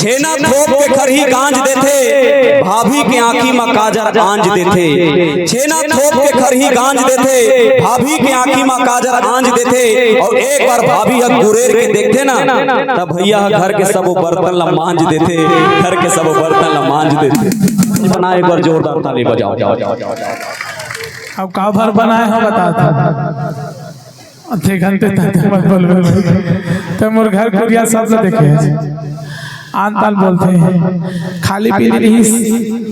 छेना थोप के खरही गांज देथे, भाभी के आंखी में काजर आंज देथे। छेना थोप के खरही गांज देथे, भाभी के आंखी में काजर आंज देथे। और एक बार भाभी हक गुरेर के देखते ना, तब भैया घर के सब बर्तन ला मांज देथे, घर के सब बर्तन ला मांज देथे। बना एक बार जोरदार ताली बजाओ। अब का भर बनाए हो बता आधे घंटे तक मत बोल तो मोर घर कुरिया सब लोग देखे आन ताल बोलते हैं खाली पीली नहीं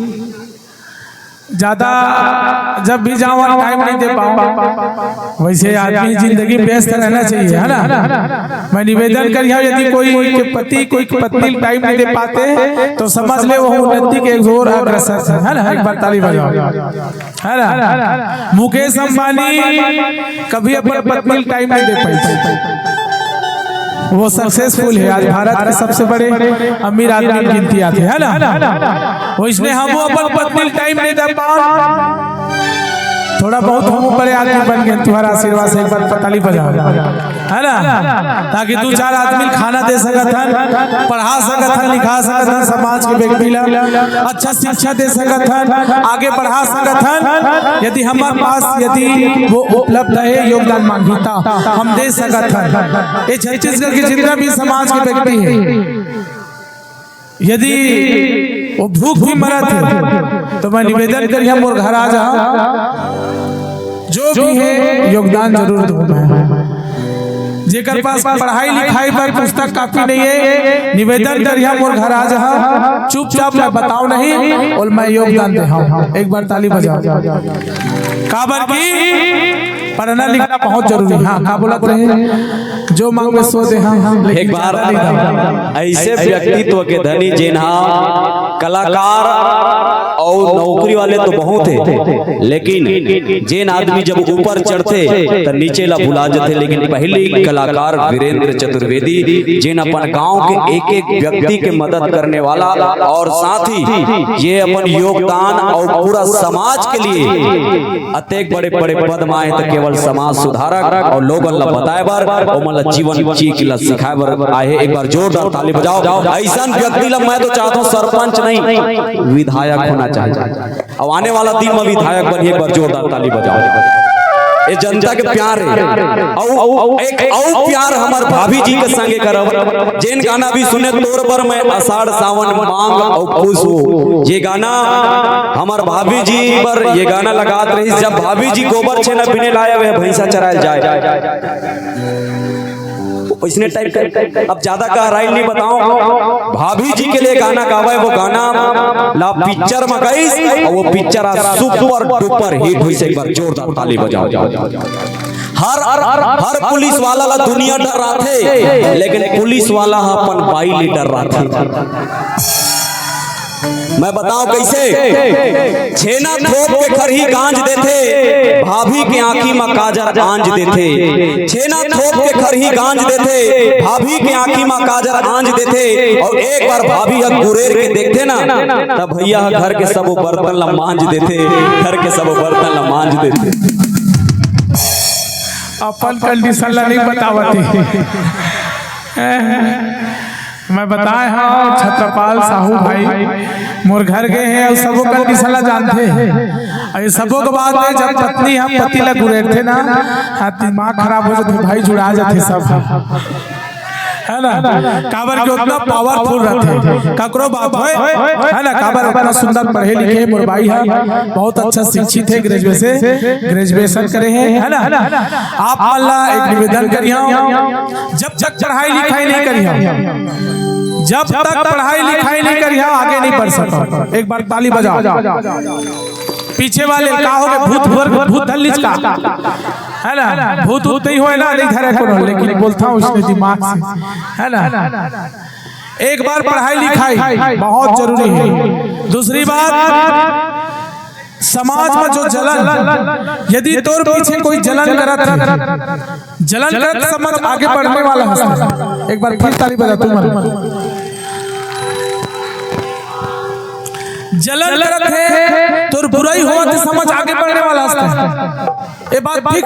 ज्यादा जब भी जाऊँ टाइम नहीं दे पाऊँ। वैसे आदमी जिंदगी व्यस्त रहना चाहिए है ना। मैं निवेदन करिए यदि कोई के पति कोई पत्नी टाइम नहीं दे पाते तो समझ ले वो उन्नति के एक और अग्रसर है ना। एक बार ताली बजाओ है ना। मुकेश अंबानी कभी अपनी पत्नी टाइम नहीं दे पाई, वो सक्सेसफुल है, आज भारत के सबसे बड़े अमीर आदमी गिनती आते है ना। वो इसलिए हम अपन पत्नी टाइम नहीं दे पा, थोड़ा बहुत हम बड़े आदमी बन गए तुम्हारा आशीर्वाद से। एक बार ताली बजाओ है ना, ताकि दो चार आदमी खाना दे सकत हन, पढ़ा सकत हन, लिखा सकत हन, समाज के व्यक्ति ला अच्छा शिक्षा दे सकत हन, आगे बढ़ा सकत हन। यदि हमारे पास यदि वो उपलब्ध है योगदान मांगीता हम दे सकत हन। ये छत्तीसगढ़ के जितना भी समाज के व्यक्ति है यदि वो भूख भी मरत है तो मैं निवेदन करिए मोर घर आ जा, जो भी है योगदान जरूर दूंगा। जेकर पास पढ़ाई लिखाई पर पुस्तक काफी नहीं है निवेदन करिए मोर घर आ जा, चुपचाप मैं बताओ नहीं और मैं योगदान दे। एक बार ताली बजाओ। काबर की पढ़ना लिखना बहुत जरूरी है। हाँ का बोलत रहे जो मांगे सो दे। हाँ एक बार ऐसे व्यक्तित्व के धनी जिन्हा कलाकार और नौकरी वाले तो बहुत है, लेकिन जिन आदमी जब ऊपर चढ़ते तो नीचे ला भुला जाते। लेकिन पहले कलाकार वीरेंद्र चतुर्वेदी जिन अपन गांव के एक एक व्यक्ति के मदद करने वाला और साथ ही ये अपन योगदान और पूरा समाज के लिए अतेक बड़े बड़े पद में आए तो केवल समाज सुधारक और लोगन ला बताए बार और मतलब जीवन जी के ला सिखाए बार आए। एक बार जोरदार ताली बजाओ। ऐसा व्यक्ति ला मैं तो चाहता हूँ सरपंच नहीं विधायक होना चाहिए। अब आने वाला दिन में विधायक बनिए। एक बार जोरदार ताली बजाओ। ये जनता के प्यार है एक प्यार हमार भाभी जी के संगे करब। जिन गाना भी सुने तोर पर मैं आषाढ़ सावन मांग और खुश हो, ये गाना हमार भाभी जी पर ये गाना लगात रही। जब भाभी जी गोबर छेना पीने लाया वे भैंसा चरायल जाए इसने टाइप। अब ज्यादा गहराई नहीं बताऊं, भाभी जी के लिए गाना गावा है। वो गाना ला पिक्चर में गई और वो पिक्चर सुपर डुपर हिट हुई। से एक बार जोरदार ताली बजाओ। हर पुलिस वाला ला दुनिया डर रहा थे, लेकिन पुलिस वाला अपन भाई ले डर रहा था। मैं बताऊं कैसे। छेना थोप के खरही गांज देथे, भाभी के आंखी में काजर आंज देथे। छेना थोप के खरही गांज देथे, भाभी के आंखी में काजर आंज देथे। और एक बार भाभी हक गुरेर के देखते ना, तब भैया घर के सब बर्तन ला मांज देथे, घर के सब बर्तन ला मांज देथे। अपन कंडीशन ला नहीं बतावती मैं बताए। हाँ छत्रपाल साहू भाई मोर घर गए हैं और सबों कंडीशन ला जानते हैं। सबों के बाद में जब पत्नी हम पति ला गुरेर थे ना, दिमाग खराब हो जाते भाई, जुड़ा जाते सब है ना। काबर के उतना पावरफुल रहते ककरो बात है ना। काबर उतना सुंदर पढ़े लिखे मोर भाई है, बहुत अच्छा शिक्षित है, ग्रेजुएशन करे हैं है ना। आप अल्लाह एक निवेदन करिए जब तक पढ़ाई लिखाई नहीं करिए, जब तक पढ़ाई लिखाई नहीं करिए आगे नहीं बढ़ सकते। एक बार ताली बजाओ। पीछे वाले का हो गए भूत दलित का है ना, भूत नहीं होए ना नहीं धरे को, लेकिन बोलता हूँ उसने दिमाग से है ना। एक बार पढ़ाई लिखाई बहुत जरूरी है। दूसरी बात समाज में जो जलन, यदि तोर पीछे कोई जलन करत समझ आगे बढ़ने वाला है। एक बार फिर ताली बजा। तुम जलन करत है तोर बुराई हो समझ आगे बढ़ने वाला है। ये बात ठीक